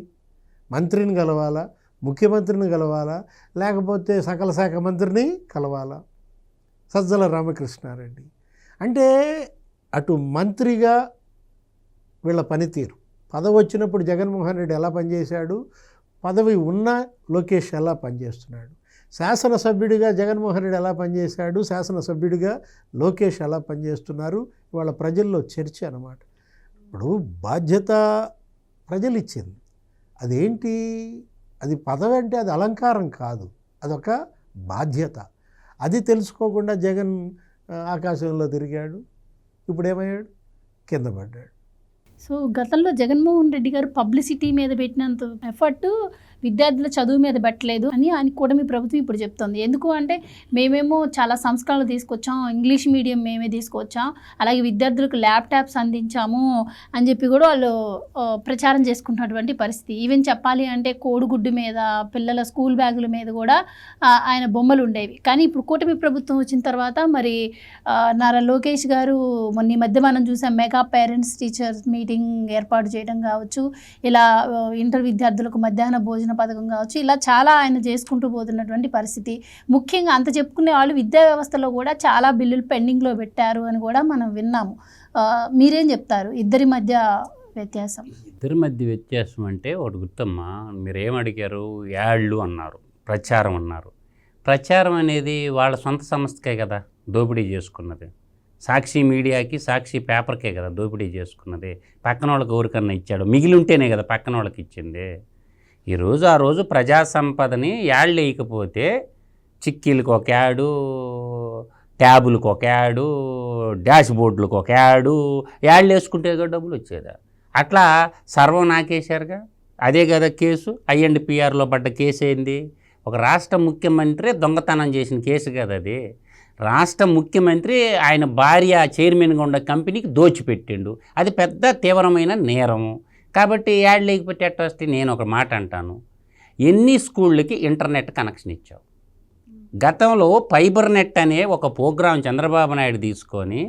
మంత్రిని కలవాలా, ముఖ్యమంత్రిని కలవాలా, లేకపోతే సకల శాఖ మంత్రిని కలవాలా? సజ్జల రామకృష్ణారెడ్డి. అంటే అటు మంత్రిగా వీళ్ళ పనితీరు, పదవి వచ్చినప్పుడు జగన్మోహన్ రెడ్డి ఎలా పనిచేశాడు, పదవి ఉన్న లోకేష్ ఎలా పనిచేస్తున్నాడు, శాసనసభ్యుడిగా జగన్మోహన్ రెడ్డి ఎలా పనిచేశాడు, శాసనసభ్యుడిగా లోకేష్ ఎలా పనిచేస్తున్నారు, ఇవాళ ప్రజల్లో చర్చ అన్నమాట. ఇప్పుడు బాధ్యత ప్రజలు ఇచ్చింది, అదేంటి, అది పదవి అంటే అది అలంకారం కాదు, అదొక బాధ్యత. అది తెలుసుకోకుండా జగన్ ఆకాశంలో తిరిగాడు, ఇప్పుడు ఏమయ్యాడు? కింద పడ్డాడు. సో గతంలో జగన్మోహన్ రెడ్డి గారు పబ్లిసిటీ మీద పెట్టినంత ఎఫర్ట్ విద్యార్థుల చదువు మీద పెట్టలేదు అని కూటమి ప్రభుత్వం ఇప్పుడు చెప్తుంది. ఎందుకు అంటే మేమేమో చాలా సంస్కరణలు తీసుకొచ్చాం, ఇంగ్లీష్ మీడియం మేమే తీసుకొచ్చాం, అలాగే విద్యార్థులకు ల్యాప్టాప్స్ అందించాము అని చెప్పి కూడా వాళ్ళు ప్రచారం చేసుకుంటున్నటువంటి పరిస్థితి. ఈవెన్ చెప్పాలి అంటే కోడిగుడ్డు మీద, పిల్లల స్కూల్ బ్యాగుల మీద కూడా ఆయన బొమ్మలు ఉండేవి. కానీ ఇప్పుడు కూటమి ప్రభుత్వం వచ్చిన తర్వాత మరి నారా లోకేష్ గారు మొన్న ఈ మధ్య మనం చూసాం, మెగా పేరెంట్స్ టీచర్స్ మీటింగ్ ఏర్పాటు చేయడం కావచ్చు, ఇలా ఇంటర్ విద్యార్థులకు మధ్యాహ్న భోజన పథకం కావచ్చు, ఇలా చాలా ఆయన చేసుకుంటూ పోతున్నటువంటి పరిస్థితి. ముఖ్యంగా అంత చెప్పుకునే వాళ్ళు విద్యా వ్యవస్థలో కూడా చాలా బిల్లులు పెండింగ్లో పెట్టారు అని కూడా మనం విన్నాము. మీరేం చెప్తారు ఇద్దరి మధ్య వ్యత్యాసం? ఇద్దరి మధ్య వ్యత్యాసం అంటే ఒకటి గుర్తమ్మా, మీరు ఏమడిగారు? యాడ్లు అన్నారు, ప్రచారం అన్నారు. ప్రచారం అనేది వాళ్ళ సొంత సంస్థకే కదా దోపిడీ చేసుకున్నది. సాక్షి మీడియాకి, సాక్షి పేపర్కే కదా దోపిడీ చేసుకున్నది. పక్కన వాళ్ళకి ఎవరికన్నా ఇచ్చాడు, మిగిలి ఉంటేనే కదా పక్కన వాళ్ళకి ఇచ్చింది. ఈరోజు ఆ రోజు ప్రజా సంపదని యాడ్లు వేయకపోతే చిక్కీలకు ఒక యాడు, ట్యాబులకు ఒక యాడు, డాష్ బోర్డులకు ఒక యాడ్లు వేసుకుంటే కదా డబ్బులు వచ్చేదా? అట్లా సర్వం నాకేశారుగా. అదే కదా కేసు, INDPRలో పడ్డ కేసు ఏంది? ఒక రాష్ట్ర ముఖ్యమంత్రి దొంగతనం చేసిన కేసు కదా అది. రాష్ట్ర ముఖ్యమంత్రి ఆయన భార్య చైర్మన్గా ఉన్న కంపెనీకి దోచిపెట్టిండు, అది పెద్ద తీవ్రమైన నేరము. కాబట్టి యాడ్ లేకపోతే ఎట్లా వస్తే? నేను ఒక మాట అంటాను, ఎన్ని స్కూళ్ళకి ఇంటర్నెట్ కనెక్షన్ ఇచ్చావు? గతంలో ఫైబర్ నెట్ అనే ఒక ప్రోగ్రాం చంద్రబాబు నాయుడు తీసుకొని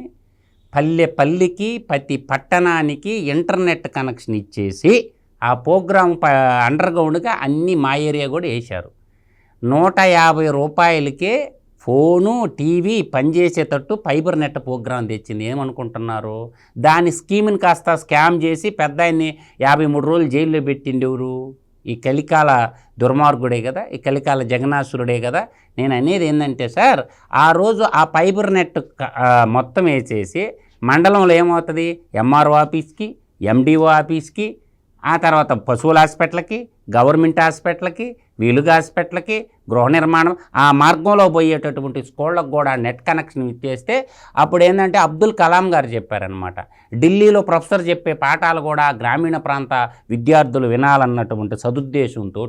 పల్లెకి ప్రతి పట్టణానికి ఇంటర్నెట్ కనెక్షన్ ఇచ్చేసి ఆ ప్రోగ్రాం అండర్గ్రౌండ్గా అన్ని మా ఏరియా కూడా వేశారు. 150 రూపాయలకే ఫోను, టీవీ పనిచేసేటట్టు ఫైబర్ నెట్ ప్రోగ్రాం తెచ్చింది. ఏమనుకుంటున్నారు? దాని స్కీమ్ని కాస్త స్కామ్ చేసి పెద్ద ఆయన్ని 53 రోజులు జైల్లో పెట్టింది ఎవరు? ఈ కలికాల దుర్మార్గుడే కదా, ఈ కలికాల జగన్నాసురుడే కదా. నేను అనేది ఏంటంటే సార్, ఆ రోజు ఆ ఫైబర్ నెట్ మొత్తం వేసేసి మండలంలో ఏమవుతుంది? MRO ఆఫీస్కి, MDO ఆఫీస్కి, ఆ తర్వాత పశువుల హాస్పిటల్కి, గవర్నమెంట్ హాస్పిటల్కి, వెలుగు హాస్పిటల్కి, గృహ నిర్మాణం, ఆ మార్గంలో పోయేటటువంటి స్కూళ్ళకు కూడా నెట్ కనెక్షన్ ఇచ్చేస్తే అప్పుడు ఏంటంటే అబ్దుల్ కలాం గారు చెప్పారనమాట, ఢిల్లీలో ప్రొఫెసర్ చెప్పే పాఠాలు కూడా గ్రామీణ ప్రాంత విద్యార్థులు వినాలన్నటువంటి సదుద్దేశంతో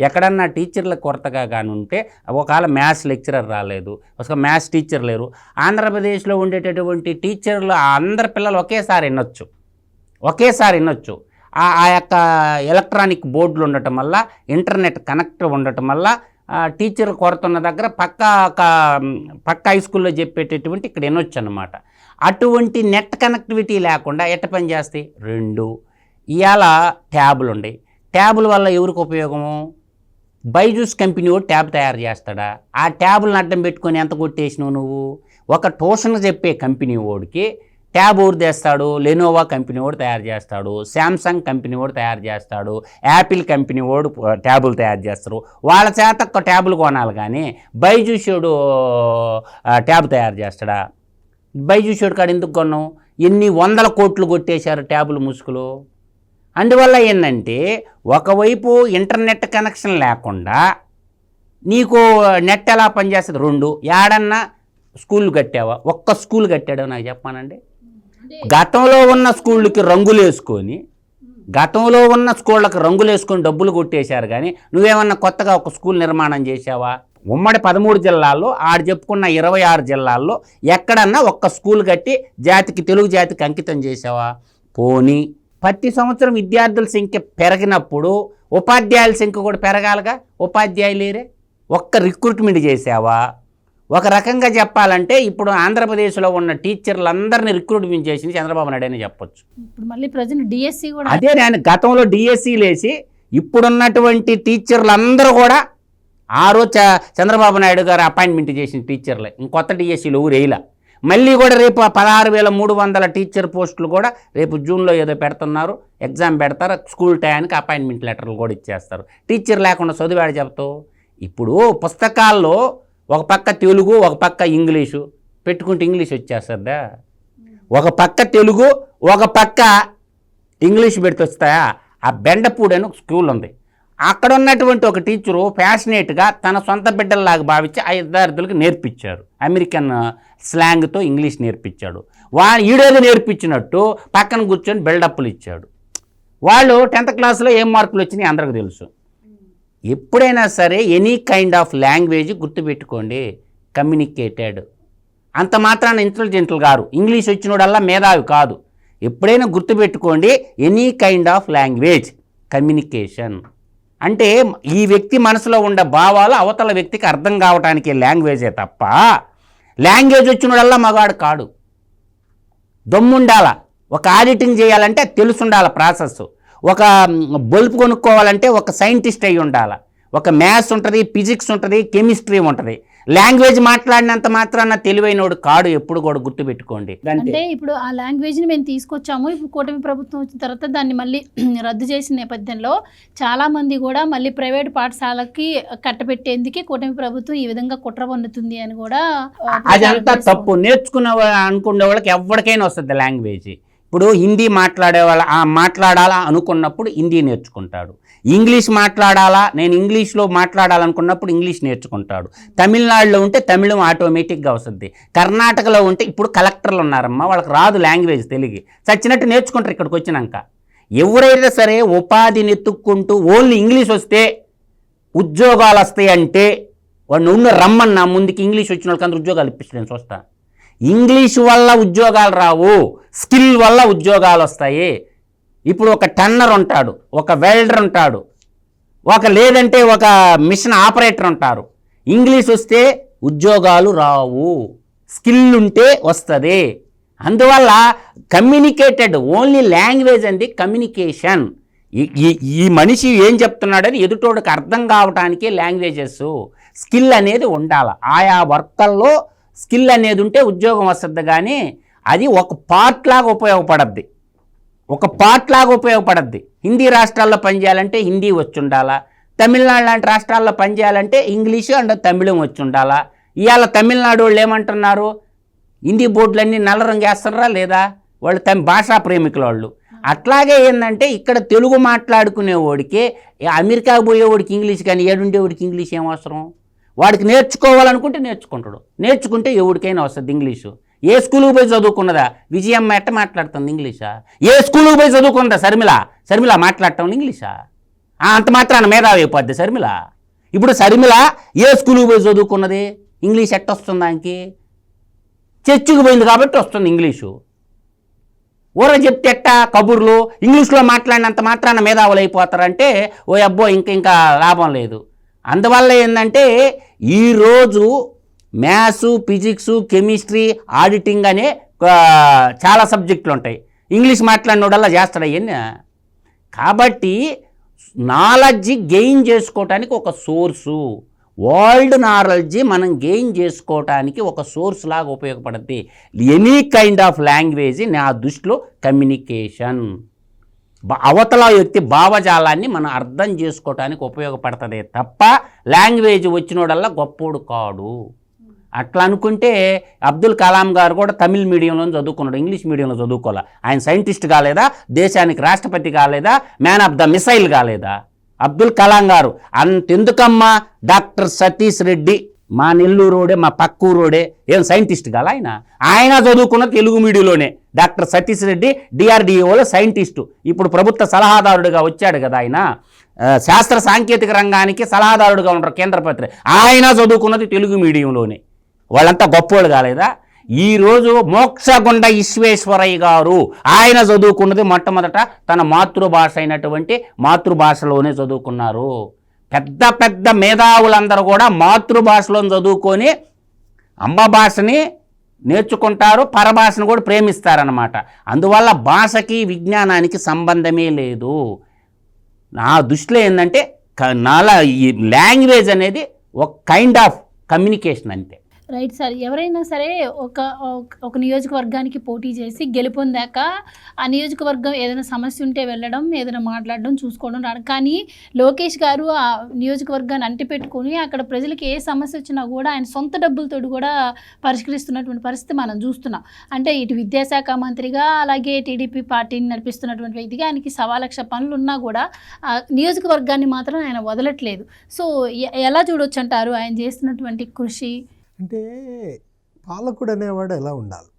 ఎక్కడన్నా టీచర్ల కొరతగా కానీ ఉంటే, ఒకవేళ మ్యాథ్స్ లెక్చరర్ రాలేదు, ఒక మ్యాథ్స్ టీచర్ లేరు, ఆంధ్రప్రదేశ్లో ఉండేటటువంటి టీచర్లు అందరి పిల్లలు ఒకేసారి వినొచ్చు. ఆ యొక్క ఎలక్ట్రానిక్ బోర్డులు ఉండటం వల్ల, ఇంటర్నెట్ కనెక్ట్ ఉండటం వల్ల టీచర్లు కొరత ఉన్న దగ్గర పక్క హై స్కూల్లో చెప్పేటటువంటి ఇక్కడ వినొచ్చు అనమాట. అటువంటి నెట్ కనెక్టివిటీ లేకుండా ఎట్ట పని చేస్తాయి? 2 ఇవాళ ట్యాబులు ఉన్నాయి. ట్యాబుల వల్ల ఎవరికి ఉపయోగము? బైజూస్ కంపెనీ వాడు ట్యాబ్ తయారు చేస్తాడా? ఆ ట్యాబులను అడ్డం పెట్టుకొని ఎంత కొట్టేసినావు నువ్వు? ఒక ట్యూషన్ చెప్పే కంపెనీ వాడికి ట్యాబ్ ఊరు తెస్తాడు, లెనోవా కంపెనీ వాడు తయారు చేస్తాడు, శాంసంగ్ కంపెనీ వాడు తయారు చేస్తాడు, యాపిల్ కంపెనీ వాడు ట్యాబులు తయారు చేస్తారు. వాళ్ళ చేత ఒక ట్యాబులు కొనాలి కానీ బైజూషుడు ట్యాబ్ తయారు చేస్తాడా? బైజూషుడు కాడ ఎందుకు కొన్నాం? ఎన్ని 100 కోట్లు కొట్టేశారు ట్యాబులు ముసుగులు. అందువల్ల ఏంటంటే ఒకవైపు ఇంటర్నెట్ కనెక్షన్ లేకుండా నీకు నెట్ ఎలా పనిచేస్తుంది? 2 ఏడన్నా స్కూల్ కట్టావా? ఒక్క స్కూల్ కట్టాడో నాకు చెప్పానండి. గతంలో ఉన్న స్కూళ్ళకి రంగులు వేసుకొని డబ్బులు కొట్టేశారు కానీ నువ్వేమన్నా కొత్తగా ఒక స్కూల్ నిర్మాణం చేసావా? ఉమ్మడి 13 జిల్లాల్లో ఆడు చెప్పుకున్న 26 జిల్లాల్లో ఎక్కడన్నా ఒక్క స్కూల్ కట్టి తెలుగు జాతికి అంకితం చేసావా? పోనీ ప్రతి సంవత్సరం విద్యార్థుల సంఖ్య పెరిగినప్పుడు ఉపాధ్యాయుల సంఖ్య కూడా పెరగాలిగా. ఉపాధ్యాయులు లేరే, ఒక్క రిక్రూట్మెంట్ చేసావా? ఒక రకంగా చెప్పాలంటే ఇప్పుడు ఆంధ్రప్రదేశ్లో ఉన్న టీచర్లందరినీ రిక్రూట్మెంట్ చేసింది చంద్రబాబు నాయుడు అని చెప్పొచ్చు. ఇప్పుడు మళ్ళీ ప్రజెంట్ డిఎస్సి కూడా అదే, నేను గతంలో డిఎస్సీలు వేసి ఇప్పుడున్నటువంటి టీచర్లందరూ కూడా ఆ రోజు చంద్రబాబు నాయుడు గారు అపాయింట్మెంట్ చేసిన టీచర్లే, ఇంకొత్త డిఎస్సీలు ఎవరు వేయలే. మళ్ళీ కూడా రేపు 16,300 టీచర్ పోస్టులు కూడా రేపు జూన్లో ఏదో పెడుతున్నారు, ఎగ్జామ్ పెడతారు, స్కూల్ టైంకి అపాయింట్మెంట్ లెటర్లు కూడా ఇచ్చేస్తారు. టీచర్ లేకుండా చదివాడు చెప్తావు. ఇప్పుడు పుస్తకాల్లో ఒక పక్క తెలుగు, ఒక పక్క ఇంగ్లీషు పెట్టుకుంటే ఇంగ్లీష్ వచ్చేస్తుందా? ఒక పక్క తెలుగు, ఒక పక్క ఇంగ్లీష్ పెడితే వస్తాయా? ఆ బెండపూడి అని ఒక స్కూల్ ఉంది, అక్కడ ఉన్నటువంటి ఒక టీచరు ప్యాషనేట్గా తన సొంత బిడ్డల్లాగా భావించి ఆ విద్యార్థులకు నేర్పించారు. అమెరికన్ స్లాంగ్తో ఇంగ్లీష్ నేర్పించాడు. ఈడేదో నేర్పించినట్టు పక్కన కూర్చొని బిల్డప్లు ఇచ్చాడు. వాళ్ళు 10th క్లాస్లో ఏం మార్కులు వచ్చినాయి అందరికీ తెలుసు. ఎప్పుడైనా సరే ఎనీ కైండ్ ఆఫ్ లాంగ్వేజ్ గుర్తుపెట్టుకోండి, కమ్యూనికేటెడ్. అంత మాత్రాన ఇంటెలిజెంట్లు గారు, ఇంగ్లీష్ వచ్చినోడల్లా మేధావి కాదు. ఎప్పుడైనా గుర్తుపెట్టుకోండి, any kind of language communication అంటే ఈ వ్యక్తి మనసులో ఉండే భావాలు అవతల వ్యక్తికి అర్థం కావటానికి లాంగ్వేజే తప్ప లాంగ్వేజ్ వచ్చినోడల్లా మగాడు కాడు. దమ్ముండాల, ఒక ఆడిటింగ్ చేయాలంటే తెలుసుండాల ప్రాసెస్, ఒక బల్బు కొనుక్కోవాలంటే ఒక సైంటిస్ట్ అయి ఉండాలి, ఒక మ్యాథ్స్ ఉంటుంది, ఫిజిక్స్ ఉంటుంది, కెమిస్ట్రీ ఉంటుంది. లాంగ్వేజ్ మాట్లాడినంత మాత్రాన తెలివైనోడు కాడు, ఎప్పుడు కూడా గుర్తుపెట్టుకోండి. అంటే ఇప్పుడు ఆ లాంగ్వేజ్ని మేము తీసుకొచ్చాము, ఇప్పుడు కూటమి ప్రభుత్వం వచ్చిన తర్వాత దాన్ని మళ్ళీ రద్దు చేసిన నేపథ్యంలో చాలామంది కూడా మళ్ళీ ప్రైవేట్ పాఠశాలకి కట్టబెట్టేందుకు కూటమి ప్రభుత్వం ఈ విధంగా కుట్ర పన్నుతుంది అని కూడా అదంతా తప్పు. అనుకునే వాళ్ళకి ఎవరికైనా వస్తుంది లాంగ్వేజ్. ఇప్పుడు హిందీ మాట్లాడాలా అనుకున్నప్పుడు హిందీ నేర్చుకుంటాడు, ఇంగ్లీష్ మాట్లాడాలా, నేను ఇంగ్లీష్లో మాట్లాడాలనుకున్నప్పుడు ఇంగ్లీష్ నేర్చుకుంటాడు. తమిళనాడులో ఉంటే తమిళం ఆటోమేటిక్గా వస్తుంది. కర్ణాటకలో ఉంటే ఇప్పుడు కలెక్టర్లు ఉన్నారమ్మా, వాళ్ళకి రాదు లాంగ్వేజ్, తెలుగు చచ్చినట్టు నేర్చుకుంటారు. ఇక్కడికి వచ్చినాక ఎవరైనా సరే ఉపాధిని ఎత్తుక్కుంటూ ఓన్లీ ఇంగ్లీష్ వస్తే ఉద్యోగాలు వస్తాయి అంటే వాడిని రమ్మన్నా ముందుకి ఇంగ్లీష్ వచ్చిన వాళ్ళకి అందరూ ఉద్యోగాలు ఇప్పించడం చూస్తా. ఇంగ్లీష్ వల్ల ఉద్యోగాలు రావు, స్కిల్ వల్ల ఉద్యోగాలు వస్తాయి. ఇప్పుడు ఒక టన్నర్ ఉంటాడు, ఒక వెల్డర్ ఉంటాడు, లేదంటే ఒక మిషన్ ఆపరేటర్ ఉంటారు. ఇంగ్లీష్ వస్తే ఉద్యోగాలు రావు, స్కిల్ ఉంటే వస్తుంది. అందువల్ల కమ్యూనికేటెడ్ ఓన్లీ లాంగ్వేజ్ అండి కమ్యూనికేషన్. ఈ మనిషి ఏం చెప్తున్నాడని ఎదుటోడికి అర్థం కావటానికి లాంగ్వేజెస్, స్కిల్ అనేది ఉండాలి. ఆయా వర్కల్లో స్కిల్ అనేది ఉంటే ఉద్యోగం వస్తుంది. కానీ అది ఒక పార్ట్ లాగా ఉపయోగపడద్ది. హిందీ రాష్ట్రాల్లో పనిచేయాలంటే హిందీ వచ్చి ఉండాలా, తమిళనాడు లాంటి రాష్ట్రాల్లో పనిచేయాలంటే ఇంగ్లీషు అండ్ తమిళం వచ్చి ఉండాలా. ఇవాళ తమిళనాడు వాళ్ళు ఏమంటున్నారు, హిందీ బోర్డులన్నీ నల్ల రంగు వేస్తున్నారా లేదా? వాళ్ళు భాషా ప్రేమికుల వాళ్ళు. అట్లాగే ఏంటంటే ఇక్కడ తెలుగు మాట్లాడుకునేవాడికి అమెరికాకు పోయేవాడికి ఇంగ్లీష్ కానీ ఏడుండేవాడికి ఇంగ్లీష్ ఏం అవసరం? వాడికి నేర్చుకోవాలనుకుంటే నేర్చుకుంటాడు, నేర్చుకుంటే ఎవరికైనా వస్తుంది ఇంగ్లీషు. ఏ స్కూల్కి పోయి చదువుకున్నదా విజయమ్మ ఎట్ట మాట్లాడుతుంది ఇంగ్లీషా? ఏ స్కూల్కి పోయి చదువుకున్నదా శర్మిల మాట్లాడటం ఇంగ్లీషా? అంత మాత్రాన మేధావి అయిపోద్ది శర్మిల. ఇప్పుడు శర్మిల ఏ స్కూల్కి పోయి చదువుకున్నది? ఇంగ్లీష్ ఎట్ట వస్తుంది దానికి? చర్చికి పోయింది కాబట్టి వస్తుంది ఇంగ్లీషు. ఊర చెప్తే ఎట్ట కబుర్లు ఇంగ్లీష్లో మాట్లాడినంత మాత్రాన మేధావులు అయిపోతారంటే ఓ అబ్బో ఇంకా లాభం లేదు. అందువల్ల ఏంటంటే ఈరోజు మ్యాథ్స్, ఫిజిక్స్, కెమిస్ట్రీ, ఆడిటింగ్ అనే చాలా సబ్జెక్టులు ఉంటాయి. ఇంగ్లీష్ మాట్లాడినోడల్లా చేస్తాడు అవన్నీ. కాబట్టి నాలెడ్జ్ గెయిన్ చేసుకోవటానికి ఒక సోర్సు, వరల్డ్ నాలెడ్జ్ మనం గెయిన్ చేసుకోవటానికి ఒక సోర్స్ లాగా ఉపయోగపడుద్ది. ఎనీ కైండ్ ఆఫ్ లాంగ్వేజ్ నా దృష్టిలో కమ్యూనికేషన్, అవతల వ్యక్తి భావజాలాన్ని మనం అర్థం చేసుకోవటానికి ఉపయోగపడుతుంది తప్ప లాంగ్వేజ్ వచ్చినోడల్లా గొప్పోడు కాడు. అట్లా అనుకుంటే అబ్దుల్ కలాం గారు కూడా తమిళ్ మీడియంలో చదువుకున్నాడు, ఇంగ్లీష్ మీడియంలో చదువుకోలే. ఆయన సైంటిస్ట్ కాలేదా? దేశానికి రాష్ట్రపతి కాలేదా? మ్యాన్ ఆఫ్ ద మిసైల్ కాలేదా? అబ్దుల్ కలాం గారు అంతెందుకమ్మా, డాక్టర్ సతీష్ రెడ్డి మా నెల్లూరోడే, మా పక్కూరోడే, ఏం సైంటిస్ట్ కాల ఆయన చదువుకున్న తెలుగు మీడియంలోనే. డాక్టర్ సతీష్ రెడ్డి డిఆర్డిఓలో సైంటిస్టు, ఇప్పుడు ప్రభుత్వ సలహాదారుడిగా వచ్చాడు కదా ఆయన. శాస్త్ర సాంకేతిక రంగానికి సలహాదారుడిగా ఉంటారు కేంద్ర మంత్రి. ఆయన చదువుకున్నది తెలుగు మీడియంలోనే. వాళ్ళంతా గొప్పోళ్ళు కాలేదా? ఈరోజు మోక్షగుండ విశ్వేశ్వరయ్య గారు ఆయన చదువుకున్నది మొట్టమొదట తన మాతృభాష అయినటువంటి మాతృభాషలోనే చదువుకున్నారు. పెద్ద పెద్ద మేధావులందరూ కూడా మాతృభాషలో చదువుకొని అమ్మ భాషని నేర్చుకుంటారు, పరభాషను కూడా ప్రేమిస్తారన్నమాట. అందువల్ల భాషకి విజ్ఞానానికి సంబంధమే లేదు. నా దృష్టిలో ఏంటంటే లాంగ్వేజ్ అనేది ఒక కైండ్ ఆఫ్ కమ్యూనికేషన్ అంతే. Right sir. ఎవరైనా సరే ఒక నియోజకవర్గానికి పోటీ చేసి గెలుపొందాక ఆ నియోజకవర్గం ఏదైనా సమస్య ఉంటే వెళ్ళడం, ఏదైనా మాట్లాడడం, చూసుకోవడం రావడం. కానీ లోకేష్ గారు ఆ నియోజకవర్గాన్ని అంటిపెట్టుకుని అక్కడ ప్రజలకు ఏ సమస్య వచ్చినా కూడా ఆయన సొంత డబ్బులతో కూడా పరిష్కరిస్తున్నటువంటి పరిస్థితి మనం చూస్తున్నాం. అంటే ఇటు విద్యాశాఖ మంత్రిగా, అలాగే టీడీపీ పార్టీని నడిపిస్తున్నటువంటి వ్యక్తిగా ఆయనకి 1,00,000 పనులు ఉన్నా కూడా ఆ నియోజకవర్గాన్ని మాత్రం ఆయన వదలట్లేదు. సో ఎలా చూడొచ్చు అంటారు ఆయన చేస్తున్నటువంటి కృషి? అంటే పాలకుడు అనేవాడు ఎలా ఉండాలి,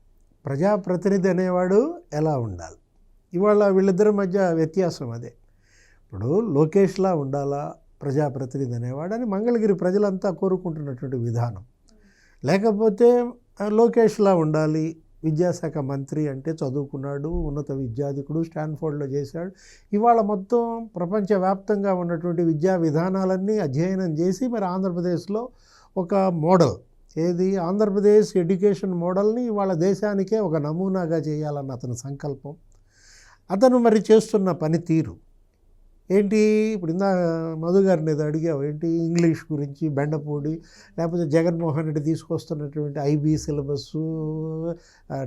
ప్రజాప్రతినిధి అనేవాడు ఎలా ఉండాలి? ఇవాళ వీళ్ళిద్దరి మధ్య వ్యత్యాసం అదే. ఇప్పుడు లోకేష్లా ఉండాలా ప్రజాప్రతినిధి అనేవాడు అని మంగళగిరి ప్రజలంతా కోరుకుంటున్నటువంటి విధానం. లేకపోతే లోకేష్లా ఉండాలి, విద్యాశాఖ మంత్రి అంటే చదువుకున్నాడు, ఉన్నత విద్యాధికుడు, స్టాన్ఫోర్డ్లో చేశాడు. ఇవాళ మొత్తం ప్రపంచవ్యాప్తంగా ఉన్నటువంటి విద్యా విధానాలన్నీ అధ్యయనం చేసి మరి ఆంధ్రప్రదేశ్లో ఒక మోడల్, ఏది ఆంధ్రప్రదేశ్ ఎడ్యుకేషన్ మోడల్ని ఇవాళ దేశానికే ఒక నమూనాగా చేయాలన్న అతని సంకల్పం. అతను మరి చేస్తున్న పనితీరు ఏంటి? ఇప్పుడు ఇందా మధు గారిని ఏదో అడిగావు ఏంటి, ఇంగ్లీష్ గురించి బెండపూడి, లేకపోతే జగన్మోహన్ రెడ్డి తీసుకొస్తున్నటువంటి ఐబీ సిలబస్సు,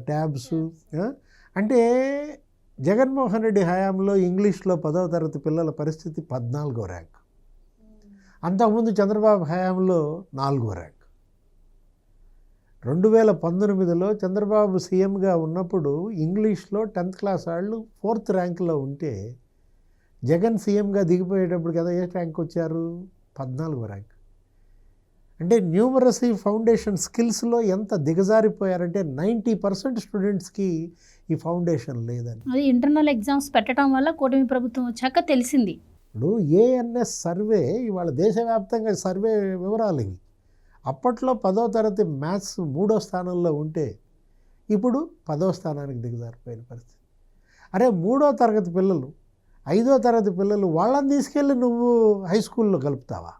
ట్యాబ్స్. అంటే జగన్మోహన్ రెడ్డి హయాంలో ఇంగ్లీష్లో 10వ తరగతి పిల్లల పరిస్థితి 14వ ర్యాంక్. అంతకుముందు చంద్రబాబు హయాంలో 4వ ర్యాంక్. 2019లో చంద్రబాబు సీఎంగా ఉన్నప్పుడు ఇంగ్లీష్లో 10th క్లాస్ వాళ్ళు 4th ర్యాంక్లో ఉంటే జగన్ సీఎంగా దిగిపోయేటప్పుడు కదా ఏ ర్యాంక్ వచ్చారు? 14వ ర్యాంక్. అంటే న్యూమరసీ ఫౌండేషన్ స్కిల్స్లో ఎంత దిగజారిపోయారంటే 90% స్టూడెంట్స్కి ఈ ఫౌండేషన్ లేదని. అది ఇంటర్నల్ ఎగ్జామ్స్ పెట్టడం వల్ల కూటమి ప్రభుత్వం వచ్చాక తెలిసింది. ఇప్పుడు ఏఎన్ఎస్ సర్వే ఇవాళ దేశవ్యాప్తంగా సర్వే వివరాలు ఇవి. అప్పట్లో 10వ తరగతి మ్యాథ్స్ 3వ స్థానంలో ఉంటే ఇప్పుడు 10వ స్థానానికి దిగజారిపోయిన పరిస్థితి. అరే 3వ తరగతి పిల్లలు, 5వ తరగతి పిల్లలు వాళ్ళని తీసుకెళ్ళి నువ్వు హై స్కూల్లో కలుపుతావా?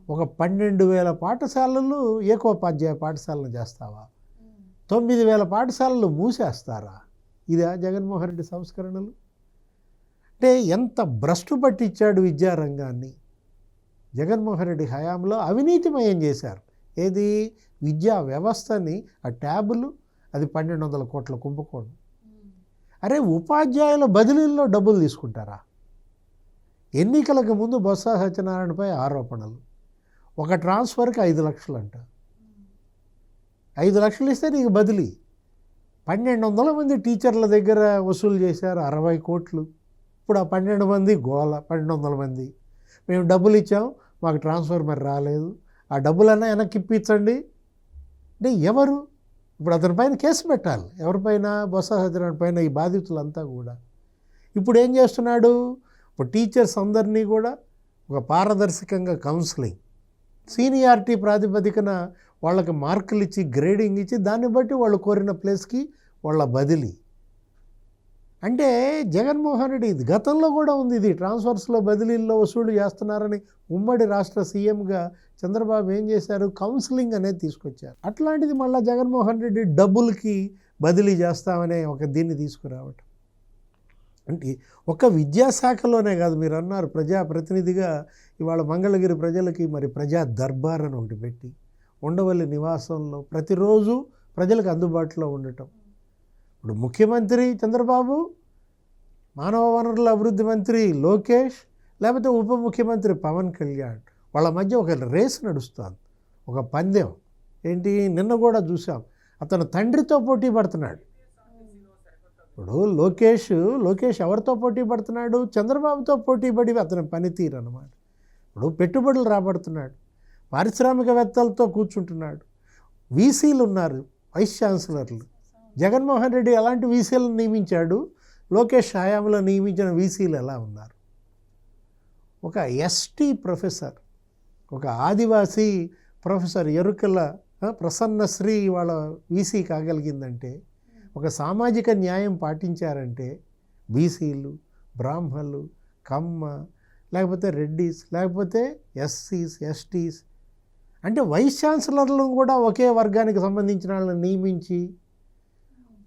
ఒక 12,000 పాఠశాలలు ఏకోపాధ్యాయ పాఠశాలను చేస్తావా? 9,000 పాఠశాలలు మూసేస్తారా? ఇదా జగన్మోహన్ రెడ్డి సంస్కరణలు? అంటే ఎంత భ్రష్టు పట్టించాడు విద్యారంగాన్ని. జగన్మోహన్ రెడ్డి హయాంలో అవినీతిమయం చేశారు. ఏది? విద్యా వ్యవస్థని, ఆ ట్యాబులు, అది 1,200 కోట్ల కుంభకోణం. అరే ఉపాధ్యాయుల బదిలీల్లో డబ్బులు తీసుకుంటారా? ఎన్నికలకు ముందు బొత్స సత్యనారాయణపై ఆరోపణలు, ఒక ట్రాన్స్ఫర్కి 5 లక్షలు అంట. 5 లక్షలు ఇస్తే నీకు బదిలీ. 1200 మంది టీచర్ల దగ్గర వసూలు చేశారు 60 కోట్లు. ఇప్పుడు ఆ 12 మంది గోల, 1200 మంది మేము డబ్బులు ఇచ్చాం, మాకు ట్రాన్స్ఫార్మర్ రాలేదు, ఆ డబ్బులన్నా వెనక్కి ఇప్పించండి అంటే ఎవరు? ఇప్పుడు అతని పైన కేసు పెట్టాలి. ఎవరిపైన? బొత్స సత్యనారాయణ పైన. ఈ బాధితులంతా కూడా ఇప్పుడు ఏం చేస్తున్నాడు? ఇప్పుడు టీచర్స్ అందరినీ కూడా ఒక పారదర్శకంగా కౌన్సిలింగ్, సీనియారిటీ ప్రాతిపదికన వాళ్ళకి మార్కులు ఇచ్చి గ్రేడింగ్ ఇచ్చి దాన్ని బట్టి వాళ్ళు కోరిన ప్లేస్కి వాళ్ళ బదిలీ. అంటే జగన్మోహన్ రెడ్డి ఇది గతంలో కూడా ఉంది, ఇది ట్రాన్స్ఫర్స్లో బదిలీల్లో వసూలు చేస్తున్నారని ఉమ్మడి రాష్ట్ర సీఎంగా చంద్రబాబు ఏం చేశారు? కౌన్సిలింగ్ అనేది తీసుకొచ్చారు. అట్లాంటిది మళ్ళీ జగన్మోహన్ రెడ్డి డబ్బులకి బదిలీ చేస్తామనే ఒక దీన్ని తీసుకురావటం. అంటే ఒక విద్యాశాఖలోనే కాదు, మీరు అన్నారు ప్రజాప్రతినిధిగా ఇవాళ మంగళగిరి ప్రజలకి మరి ప్రజా దర్బార్ అని ఒకటి పెట్టి ఉండవల్లి నివాసంలో ప్రతిరోజు ప్రజలకు అందుబాటులో ఉండటం. ఇప్పుడు ముఖ్యమంత్రి చంద్రబాబు, మానవ వనరుల అభివృద్ధి మంత్రి లోకేష్, లేకపోతే ఉప ముఖ్యమంత్రి పవన్ కళ్యాణ్, వాళ్ళ మధ్య ఒక రేస్ నడుస్తుంది, ఒక పందెం. ఏంటి? నిన్న కూడా చూసాం, అతను తండ్రితో పోటీ పడుతున్నాడు. ఇప్పుడు లోకేష్ ఎవరితో పోటీ పడుతున్నాడు? చంద్రబాబుతో పోటీ పడి అతని పనితీరు అన్నమాట. ఇప్పుడు పెట్టుబడులు రాబడుతున్నాడు, పారిశ్రామికవేత్తలతో కూర్చుంటున్నాడు, వీసీలు ఉన్నారు, వైస్ ఛాన్సలర్లు. జగన్మోహన్ రెడ్డి ఎలాంటి వీసీలను నియమించాడు? లోకేష్ హయాంలో నియమించిన వీసీలు ఎలా ఉన్నారు? ఒక ఎస్టీ ప్రొఫెసర్, ఒక ఆదివాసీ ప్రొఫెసర్ ఎరుకల ప్రసన్నశ్రీ వాళ్ళ వీసీ కాగలిగిందంటే, ఒక సామాజిక న్యాయం పాటించారంటే బీసీలు, బ్రాహ్మణులు, కమ్మ, లేకపోతే రెడ్డిస్, లేకపోతే ఎస్సీస్, ఎస్టీస్, అంటే వైస్ ఛాన్సలర్లను కూడా ఒకే వర్గానికి సంబంధించిన వాళ్ళని నియమించి,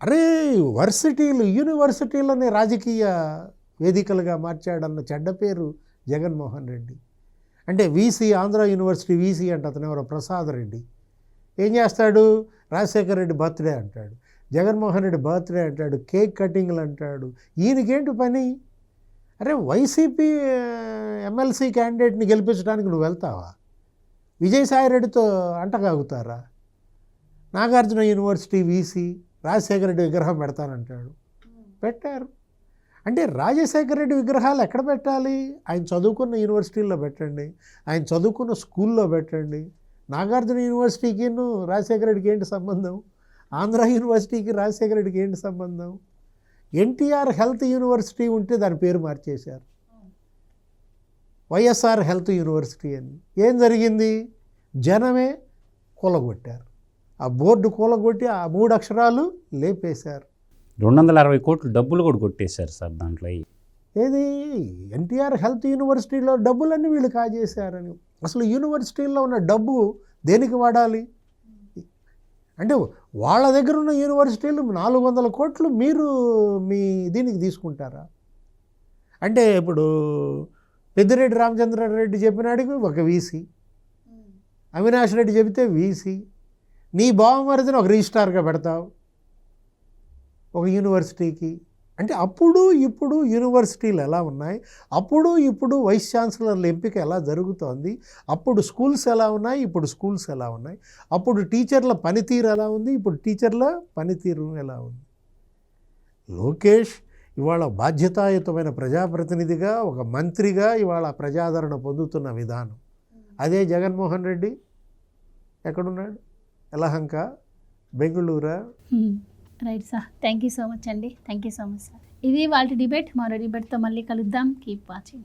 అరే యూనివర్సిటీలని రాజకీయ వేదికలుగా మార్చాడన్న చెడ్డ పేరు జగన్మోహన్ రెడ్డి. అంటే వీసీ, ఆంధ్ర యూనివర్సిటీ వీసీ అంటే అతను ఎవరో ప్రసాద్ రెడ్డి ఏం చేస్తాడు? రాజశేఖర రెడ్డి బర్త్డే అంటాడు, జగన్మోహన్ రెడ్డి బర్త్డే అంటాడు, కేక్ కటింగ్లు అంటాడు. ఈయనకేంటి పని? అరే వైసీపీ ఎమ్మెల్సీ క్యాండిడేట్ని గెలిపించడానికి నువ్వు వెళ్తావా? విజయసాయి రెడ్డితో అంటగాగుతారా? నాగార్జున యూనివర్సిటీ వీసీ రాజశేఖర రెడ్డి విగ్రహం పెడతానంటాడు, పెట్టారు. అంటే రాజశేఖర రెడ్డి విగ్రహాలు ఎక్కడ పెట్టాలి? ఆయన చదువుకున్న యూనివర్సిటీల్లో పెట్టండి, ఆయన చదువుకున్న స్కూల్లో పెట్టండి. నాగార్జున యూనివర్సిటీకి రాజశేఖర రెడ్డికి ఏంటి సంబంధం? ఆంధ్ర యూనివర్సిటీకి రాజశేఖర రెడ్డికి ఏంటి సంబంధం? ఎన్టీఆర్ హెల్త్ యూనివర్సిటీ ఉంటే దాని పేరు మార్చేశారు, వైఎస్ఆర్ హెల్త్ యూనివర్సిటీ అని. ఏం జరిగింది? జనమే కూలగొట్టారు, ఆ బోర్డు కూలగొట్టి ఆ 3 అక్షరాలు లేపేశారు. 260 కోట్లు డబ్బులు కూడా కొట్టేశారు సార్ దాంట్లో. ఏది? ఎన్టీఆర్ హెల్త్ యూనివర్సిటీలో డబ్బులన్నీ వీళ్ళు కాజేశారని. అసలు యూనివర్సిటీల్లో ఉన్న డబ్బు దేనికి వాడాలి? అంటే వాళ్ళ దగ్గర ఉన్న యూనివర్సిటీలు 400 కోట్లు మీరు మీ దీనికి తీసుకుంటారా? అంటే ఇప్పుడు పెద్దిరెడ్డి రామచంద్రారెడ్డి చెప్పినాడికి ఒక వీసీ, అవినాష్ రెడ్డి చెబితే వీసీ, నీ బావమరిదిని ఒక రిజిస్ట్రార్గా పెడతావు ఒక యూనివర్సిటీకి. అంటే అప్పుడు ఇప్పుడు యూనివర్సిటీలు ఎలా ఉన్నాయి, అప్పుడు ఇప్పుడు వైస్ ఛాన్సలర్ల ఎంపిక ఎలా జరుగుతోంది, అప్పుడు స్కూల్స్ ఎలా ఉన్నాయి, ఇప్పుడు స్కూల్స్ ఎలా ఉన్నాయి, అప్పుడు టీచర్ల పనితీరు ఎలా ఉంది, ఇప్పుడు టీచర్ల పనితీరు ఎలా ఉంది. లోకేష్ ఇవాళ బాధ్యతాయుతమైన ప్రజాప్రతినిధిగా, ఒక మంత్రిగా ఇవాళ ప్రజాదరణ పొందుతున్న విధానం. అదే జగన్మోహన్ రెడ్డి ఎక్కడున్నాడు? యలహంక, బెంగళూరా? Right sir, thank you so much అండి. Thank you so much sir. ఇది వాళ్ళ డిబేట్. మరో డిబేట్తో మళ్ళీ కలుద్దాం. Keep watching.